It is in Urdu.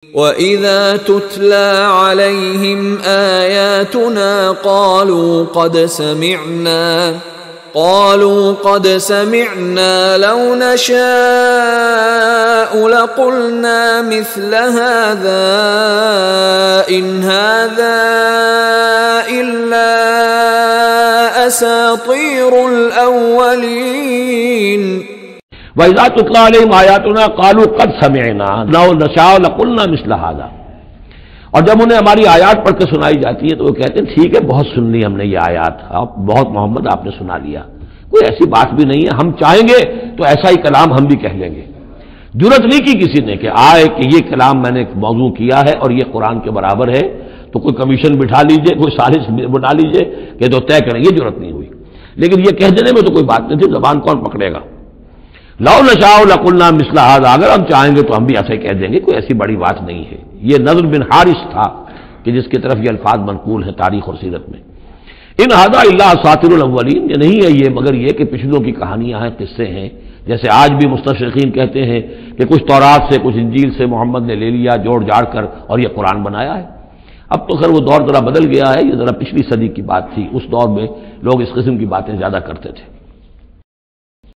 وَإِذَا تُتْلَى عَلَيْهِمْ آيَاتُنَا قالوا قد سمعنا لو نشاء لقلنا مثل هذا إن هذا إلا أساطير الأولين وَإِذَا تُتْلَى عَلَيْهِمْ آيَاتُنَا قَالُوا قَدْ سَمِعْنَا لَوْ نَشَاءُ لَقُلْنَا مِثْلَ هَذَا، اور جب انہیں ہماری آیات پڑھ کے سنائی جاتی ہے تو وہ کہتے ہیں ٹھیک ہے، بہت سن لی ہم نے یہ آیات، بہت محمد آپ نے سنا لیا، کوئی ایسی بات بھی نہیں ہے، ہم چاہیں گے تو ایسا ہی کلام ہم بھی کہہ لیں گے۔ جرأت نہیں کی کسی نے کہ آئے کہ یہ کلام میں نے موضوع کیا ہے اور یہ قرآن کے برابر ہے، تو کوئی کمیشن بٹھا لیجئے، کوئی سازش بنا لیجئے کہ تو طے کریں، یہ جرأت نہیں ہوئی۔ لیکن یہ کہہ دینے میں تو کوئی بات نہیں تھی، زبان کون پکڑے گا؟ لو نشاء لقلنا مثل هذا، اگر ہم چاہیں گے تو ہم بھی ایسے کہہ دیں گے، کوئی ایسی بڑی بات نہیں ہے۔ یہ نضر بن حارث تھا کہ جس کی طرف یہ الفاظ منقول ہیں تاریخ اور سیرت میں۔ ان هذا الا اساطیر الاولین، یہ نہیں ہے یہ مگر یہ کہ پچھلوں کی کہانیاں ہیں، قصے ہیں، جیسے آج بھی مستشرقین کہتے ہیں کہ کچھ تورات سے کچھ انجیل سے محمد نے لے لیا جوڑ جاڑ کر اور یہ قرآن بنایا ہے۔ اب تو خیر وہ دور ذرا بدل گیا ہے، یہ ذرا پچھلی صدی کی بات تھی، اس دور میں لوگ اس قسم کی باتیں زیادہ کرتے تھے۔